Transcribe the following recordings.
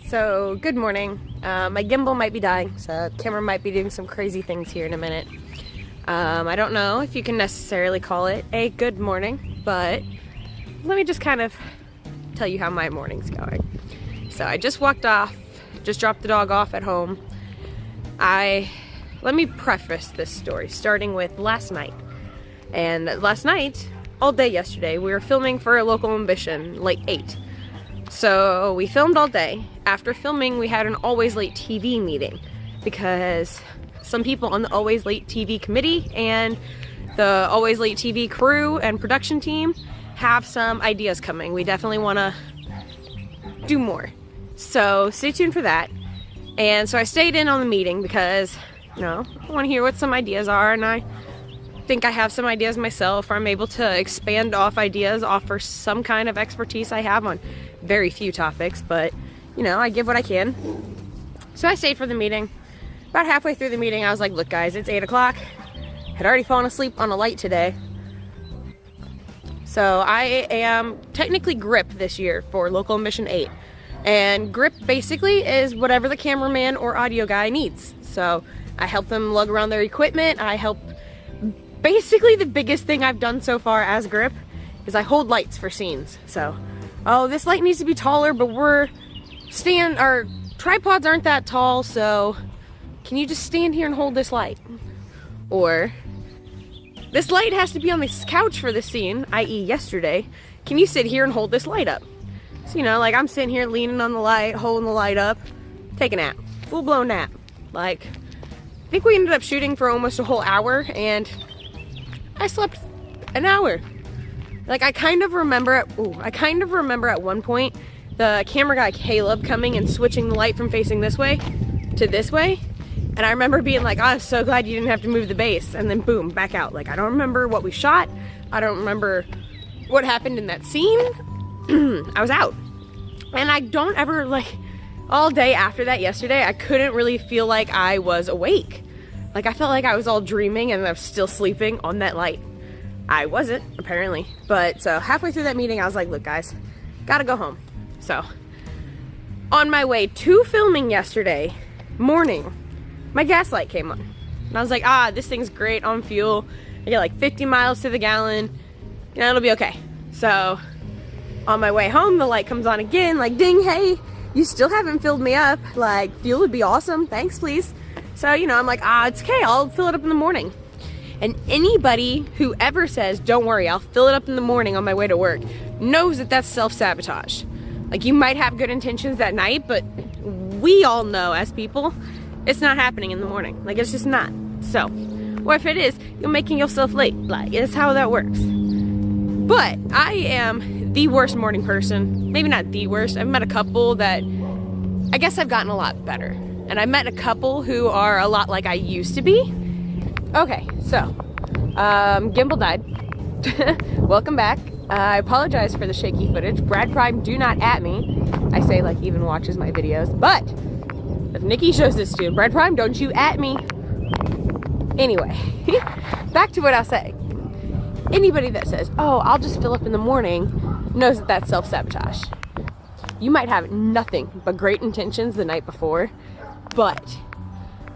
So, good morning. My gimbal might be dying, so the camera might be doing some crazy things here in a minute. I don't know if you can necessarily call it a good morning, but let me just kind of tell you how my morning's going. So I just walked off, just dropped the dog off at home. Let me preface this story starting with last night. And last night, all day yesterday, we were filming for a local ambition, like 8. So we filmed all day. After filming, we had an Always Late TV meeting because some people on the Always Late TV committee and the Always Late TV crew and production team have some ideas coming. We definitely want to do more. So stay tuned for that. And so I stayed in on the meeting because, I want to hear what some ideas are, and I think I have some ideas myself, or I'm able to expand off ideas, offer some kind of expertise I have on very few topics, but I give what I can. So I stayed for the meeting. About halfway through the meeting, I was like, look guys, it's 8 o'clock. Had already fallen asleep on a light today. So I am technically grip this year for local mission 8. And grip basically is whatever the cameraman or audio guy needs. So I help them lug around their equipment. Basically the biggest thing I've done so far as grip is I hold lights for scenes. So, oh, this light needs to be taller, but our tripods aren't that tall, so can you just stand here and hold this light? Or, this light has to be on this couch for the scene, i.e. yesterday. Can you sit here and hold this light up? So, like I'm sitting here leaning on the light, holding the light up, take a nap. Full-blown nap. I think we ended up shooting for almost a whole hour, and I slept an hour. I kind of remember at one point the camera guy Caleb coming and switching the light from facing this way to this way. And I remember being like, oh, I'm so glad you didn't have to move the base. And then boom, back out. I don't remember what we shot. I don't remember what happened in that scene. I was out. And I don't ever, all day after that yesterday, I couldn't really feel like I was awake. I felt like I was all dreaming and I was still sleeping on that light. I wasn't, apparently. But so halfway through that meeting, I was like, look guys, gotta go home. So on my way to filming yesterday morning, my gas light came on. And I was like, this thing's great on fuel. I get 50 miles to the gallon. It'll be okay. So on my way home, the light comes on again, ding, hey, you still haven't filled me up. Fuel would be awesome. Thanks, please. So, I'm like, it's okay. I'll fill it up in the morning. And anybody who ever says, don't worry, I'll fill it up in the morning on my way to work, knows that that's self-sabotage. You might have good intentions that night, but we all know as people, it's not happening in the morning. It's just not. So, or if it is, you're making yourself late. It's how that works. But I am the worst morning person. Maybe not the worst. I've met a couple that I guess I've gotten a lot better. And I met a couple who are a lot like I used to be. Okay, so, gimbal died. Welcome back. I apologize for the shaky footage. Brad Prime, do not at me. I say he even watches my videos. But, if Nikki shows this to you, Brad Prime, don't you at me. Anyway, back to what I was saying. Anybody that says, oh, I'll just fill up in the morning, knows that that's self-sabotage. You might have nothing but great intentions the night before, but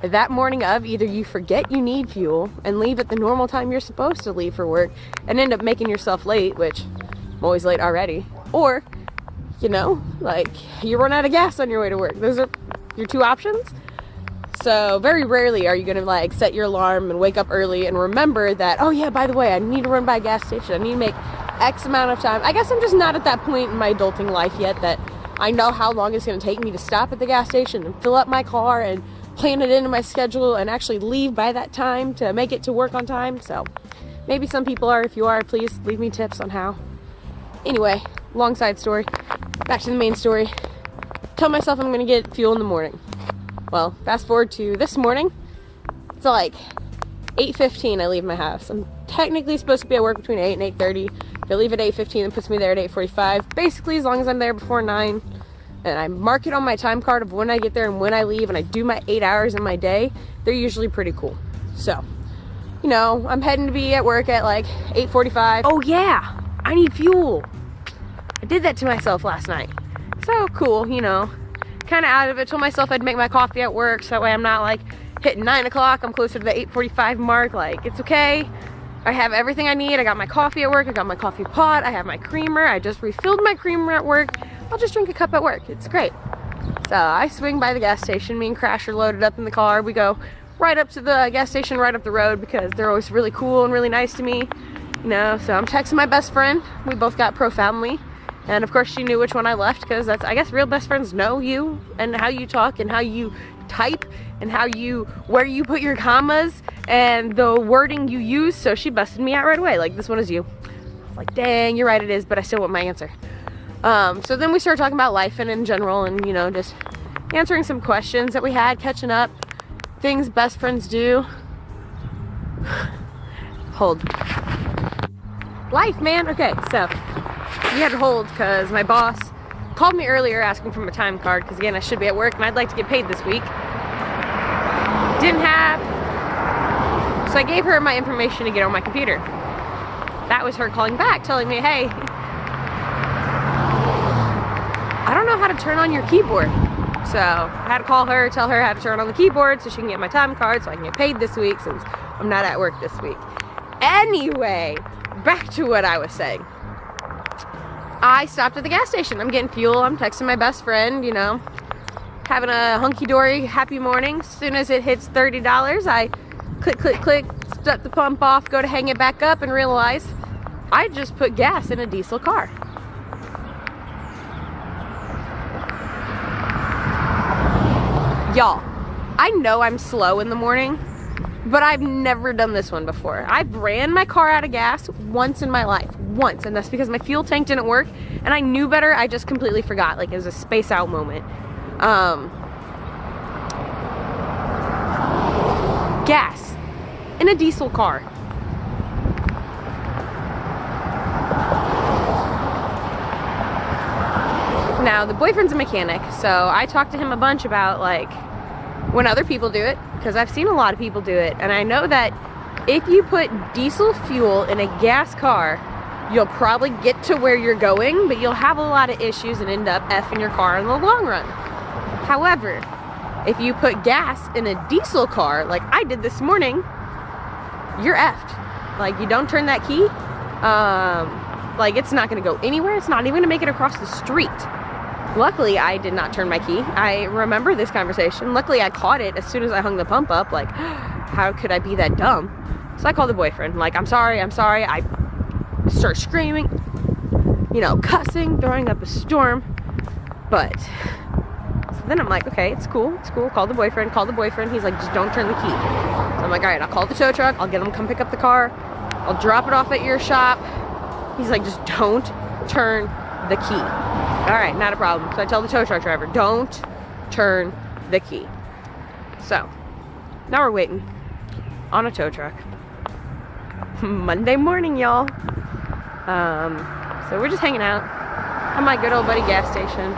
that morning of, either you forget you need fuel and leave at the normal time you're supposed to leave for work and end up making yourself late, which I'm always late already, or, you run out of gas on your way to work. Those are your two options. So very rarely are you gonna set your alarm and wake up early and remember that, oh yeah, by the way, I need to run by a gas station. I need to make X amount of time. I guess I'm just not at that point in my adulting life yet that I know how long it's gonna take me to stop at the gas station and fill up my car and plan it into my schedule and actually leave by that time to make it to work on time. So maybe some people are. If you are, please leave me tips on how. Anyway, long side story. Back to the main story. Tell myself I'm gonna get fuel in the morning. Well, fast forward to this morning. It's 8:15 I leave my house. I'm technically supposed to be at work between 8 and 8:30. If I leave at 8:15, it puts me there at 8:45. Basically, as long as I'm there before 9, and I mark it on my time card of when I get there and when I leave, and I do my 8 hours in my day, they're usually pretty cool. So, I'm heading to be at work at 8:45. Oh yeah, I need fuel. I did that to myself last night. So cool, you know, kind of out of it. Told myself I'd make my coffee at work so that way I'm not like hitting 9 o'clock. I'm closer to the 8:45 mark. Like, it's okay. I have everything I need. I got my coffee at work. I got my coffee pot. I have my creamer. I just refilled my creamer at work. I'll just drink a cup at work. It's great. So I swing by the gas station. Me and Crash are loaded up in the car. We go right up to the gas station, right up the road, because they're always really cool and really nice to me. You know, so I'm texting my best friend. We both got Pro Family. And of course she knew which one I left, because that's, I guess real best friends know you and how you talk and how you type and where you put your commas and the wording you use. So she busted me out right away, like, this one is you. I was like, dang, you're right, it is, but I still want my answer. So then we started talking about life and in general, and you know, just answering some questions that we had, catching up, things best friends do. Hold. Life, man. Okay, so we had to hold because my boss called me earlier asking for my time card, because again, I should be at work and I'd like to get paid this week. Didn't have, so I gave her my information to get on my computer. That was her calling back, telling me, hey, I don't know how to turn on your keyboard. So I had to call her, tell her how to turn on the keyboard so she can get my time card so I can get paid this week since I'm not at work this week. Anyway, back to what I was saying. I stopped at the gas station. I'm getting fuel. I'm texting my best friend, you know, having a hunky-dory happy morning. As soon as it hits $30, I click, start the pump off, go to hang it back up, and realize I just put gas in a diesel car. Y'all, I know I'm slow in the morning, but I've never done this one before. I've ran my car out of gas once in my life. Once, and that's because my fuel tank didn't work, and I knew better. I just completely forgot. Like, it was a space out moment. Gas in a diesel car. Now, the boyfriend's a mechanic, so I talked to him a bunch about, like, when other people do it, because I've seen a lot of people do it, and I know that if you put diesel fuel in a gas car, you'll probably get to where you're going, but you'll have a lot of issues and end up effing your car in the long run. However, if you put gas in a diesel car, like I did this morning, you're effed. Like, you don't turn that key, like, it's not gonna go anywhere. It's not even gonna make it across the street. Luckily, I did not turn my key. I remember this conversation. Luckily, I caught it as soon as I hung the pump up. Like, how could I be that dumb? So I called the boyfriend. Like, I'm sorry. I start screaming, you know, cussing, throwing up a storm. But so then I'm like, okay, it's cool. Call the boyfriend. He's like, just don't turn the key. So I'm like, all right, I'll call the tow truck. I'll get him to come pick up the car. I'll drop it off at your shop. He's like, just don't turn the key. All right, not a problem. So I tell the tow truck driver, don't turn the key. So now we're waiting on a tow truck. Monday morning, y'all. So we're just hanging out at my good old buddy gas station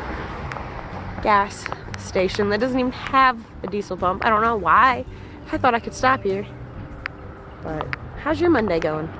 that doesn't even have a diesel pump. I don't know why. I thought I could stop here. But how's your Monday going?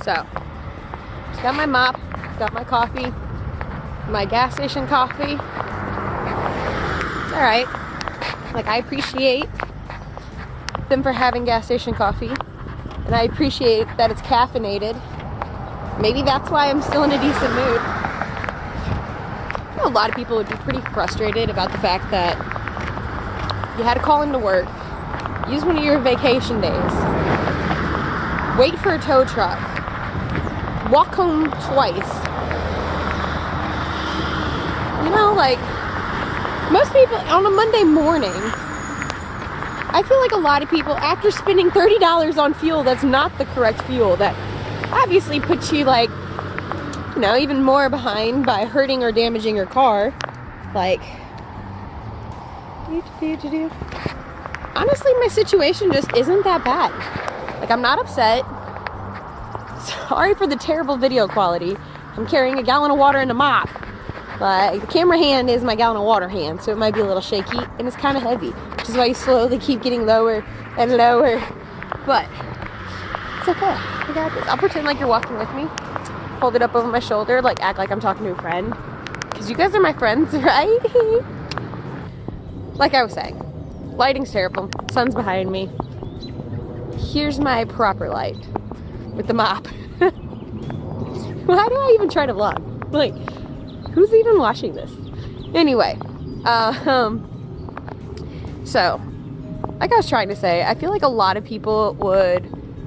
So, just got my mop, got my coffee, my gas station coffee. It's alright. Like, I appreciate them for having gas station coffee, and I appreciate that it's caffeinated. Maybe that's why I'm still in a decent mood. I know a lot of people would be pretty frustrated about the fact that you had to call into work, use one of your vacation days, wait for a tow truck, walk home twice. You know, like, most people on a Monday morning, I feel like a lot of people, after spending $30 on fuel that's not the correct fuel, that obviously puts you like, you know, even more behind by hurting or damaging your car. Like, honestly, my situation just isn't that bad. Like, I'm not upset. Sorry for the terrible video quality. I'm carrying a gallon of water and a mop. Like, the camera hand is my gallon of water hand, so it might be a little shaky, and it's kind of heavy, which is why you slowly keep getting lower and lower. But it's okay. I got this. I'll pretend like you're walking with me. Hold it up over my shoulder, like act like I'm talking to a friend. Because you guys are my friends, right? Like I was saying, lighting's terrible. Sun's behind me. Here's my proper light with the mop. Why do I even try to vlog? Like, who's even watching this? Anyway, so, like I was trying to say, I feel like a lot of people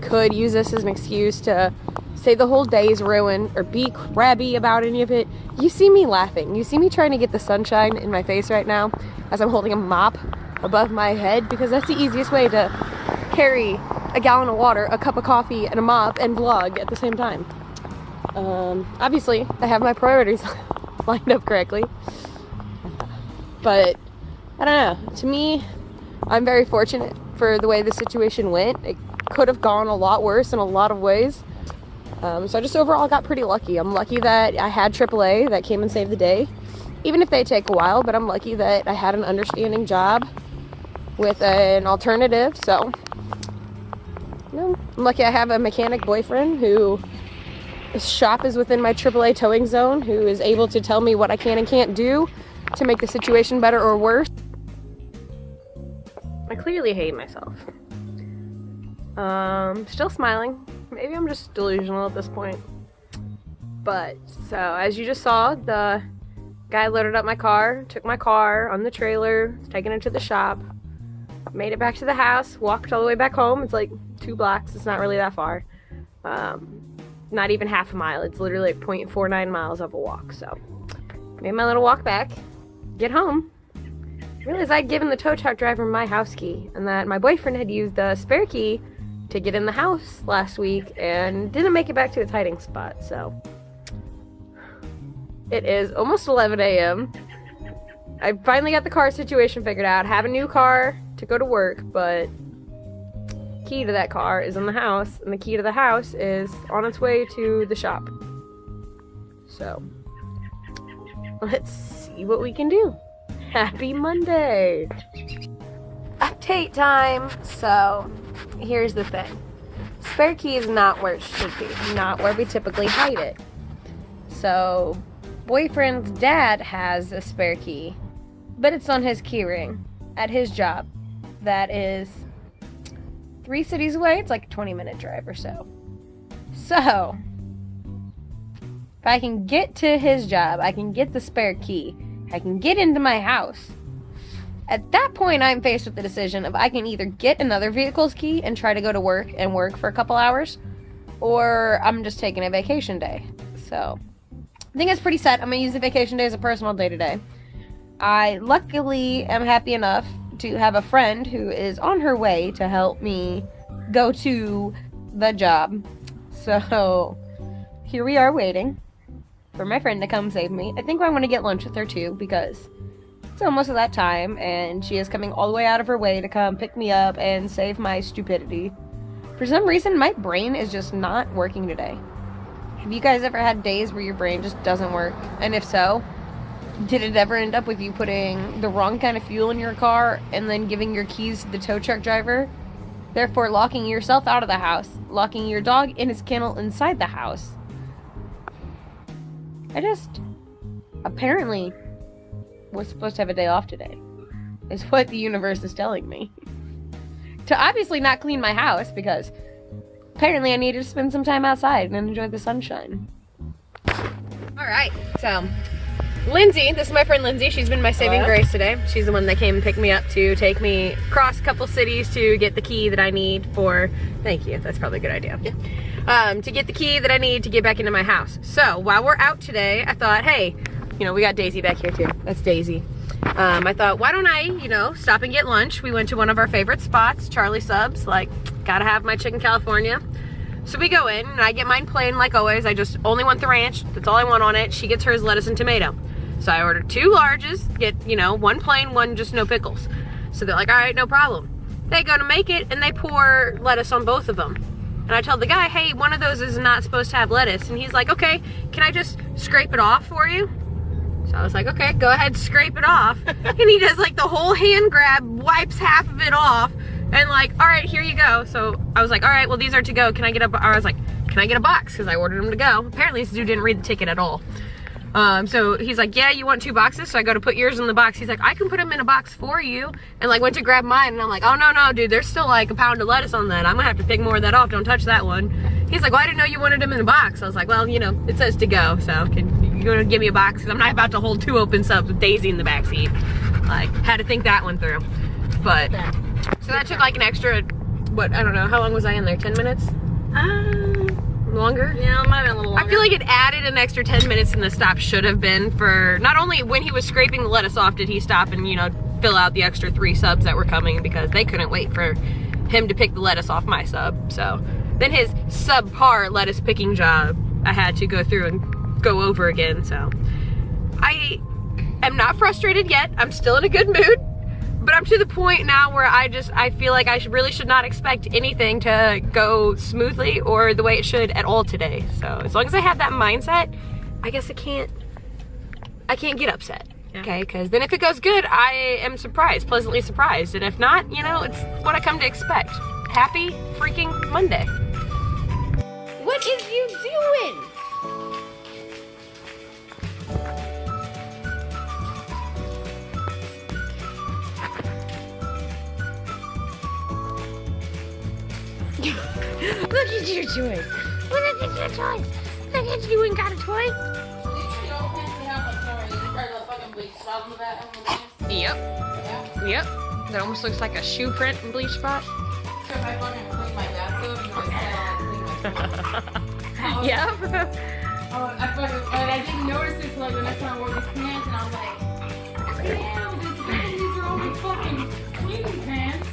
could use this as an excuse to say the whole day is ruined or be crabby about any of it. You see me laughing. You see me trying to get the sunshine in my face right now as I'm holding a mop above my head, because that's the easiest way to carry a gallon of water, a cup of coffee, and a mop and vlog at the same time. Obviously, I have my priorities lined up correctly. But, I don't know. To me, I'm very fortunate for the way the situation went. It could have gone a lot worse in a lot of ways. So I just overall got pretty lucky. I'm lucky that I had AAA that came and saved the day. Even if they take a while, but I'm lucky that I had an understanding job with an alternative. So, you know, I'm lucky I have a mechanic boyfriend who his shop is within my AAA towing zone, who is able to tell me what I can and can't do to make the situation better or worse. I clearly hate myself. Still smiling. Maybe I'm just delusional at this point. But, so, as you just saw, the guy loaded up my car, took my car on the trailer, taking it to the shop, made it back to the house, walked all the way back home. It's like 2 blocks. It's not really that far. Not even half a mile. It's literally like 0.49 miles of a walk. So, made my little walk back, get home, realized I'd given the tow truck driver my house key, and that my boyfriend had used the spare key to get in the house last week and didn't make it back to its hiding spot. So, it is almost 11 a.m. I finally got the car situation figured out. Have a new car to go to work, but key to that car is in the house, and the key to the house is on its way to the shop. So, let's see what we can do. Happy Monday! Update time! So, here's the thing. Spare key is not where it should be. Not where we typically hide it. So, boyfriend's dad has a spare key, but it's on his key ring at his job. That is 3 cities away. It's like a 20-minute drive or so. So, if I can get to his job, I can get the spare key, I can get into my house. At that point, I'm faced with the decision of I can either get another vehicle's key and try to go to work and work for a couple hours, or I'm just taking a vacation day. So, I think it's pretty set. I'm going to use the vacation day as a personal day today. I luckily am happy enough to have a friend who is on her way to help me go to the job. So, here we are waiting for my friend to come save me. I think I'm going to get lunch with her too, because it's almost at that time, and she is coming all the way out of her way to come pick me up and save my stupidity. For some reason, my brain is just not working today. Have you guys ever had days where your brain just doesn't work? And if so, did it ever end up with you putting the wrong kind of fuel in your car and then giving your keys to the tow truck driver? Therefore, locking yourself out of the house, locking your dog in his kennel inside the house. I just apparently was supposed to have a day off today, is what the universe is telling me. To obviously not clean my house, because apparently I needed to spend some time outside and enjoy the sunshine. Alright, so Lindsay, this is my friend Lindsay. She's been my saving grace today. She's the one that came and picked me up to take me across a couple cities to get the key that I need for, thank you, that's probably a good idea. Yeah. To get the key that I need to get back into my house. So while we're out today, I thought, hey, you know, we got Daisy back here too. That's Daisy. I thought, why don't I, you know, stop and get lunch. We went to one of our favorite spots, Charlie Subs, like, gotta have my chicken California. So we go in, and I get mine plain like always. I just only want the ranch, that's all I want on it. She gets hers lettuce and tomato. So I ordered 2 larges, get, you know, 1 plain, 1 just no pickles. So they're like, all right, no problem. They go to make it, and they pour lettuce on both of them. And I tell the guy, hey, one of those is not supposed to have lettuce. And he's like, okay, can I just scrape it off for you? So I was like, okay, go ahead, scrape it off. And he does like the whole hand grab, wipes half of it off, and like, all right, here you go. So I was like, all right, well, these are to go. Can I get a, I was like, can I get a box? Because I ordered them to go. Apparently this dude didn't read the ticket at all. So he's like, yeah, you want 2 boxes? So I go to put yours in the box. He's like, I can put them in a box for you. And like went to grab mine, and I'm like, oh no, dude, there's still like a pound of lettuce on that. I'm gonna have to pick more of that off. Don't touch that one. He's like, well, I didn't know you wanted them in a box. I was like, well, you know, it says to go, so can you gonna give me a box? Because I'm not about to hold 2 open subs with Daisy in the backseat. Like, had to think that one through. But, so that took like an extra, what, I don't know, how long was I in there, 10 minutes? Longer? Yeah, it might have been a little longer. I feel like it added an extra 10 minutes than the stop should have been for, not only when he was scraping the lettuce off did he stop and, you know, fill out the extra 3 subs that were coming, because they couldn't wait for him to pick the lettuce off my sub. So then his subpar lettuce picking job, I had to go through and go over again. So I am not frustrated yet. I'm still in a good mood, but I'm to the point now where I feel like I really should not expect anything to go smoothly or the way it should at all today. So as long as I have that mindset, I guess I can't get upset. Yeah. Okay, because then if it goes good, I am surprised, pleasantly surprised. And if not, you know, it's what I come to expect. Happy freaking Monday. What is you doing? Look at your toys. Look at your toys. Look at you and got a toy. Yep. Yeah. Yep. That almost looks like a shoe print and bleach spot. So if I fucking clean my bathroom, Yep. I didn't notice this like when I saw wore these pants, and I was like, damn, these are all my fucking cleaning pants.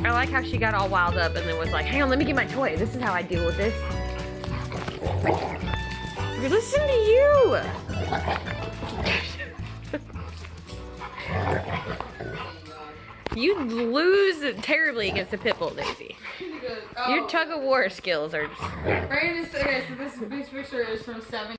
I like how she got all wild up and then was like, hang on, let me get my toy. This is how I deal with this. Listen to you. You lose terribly against a pit bull, Daisy. Your tug of war skills are just... Right, okay, so this picture is from 7.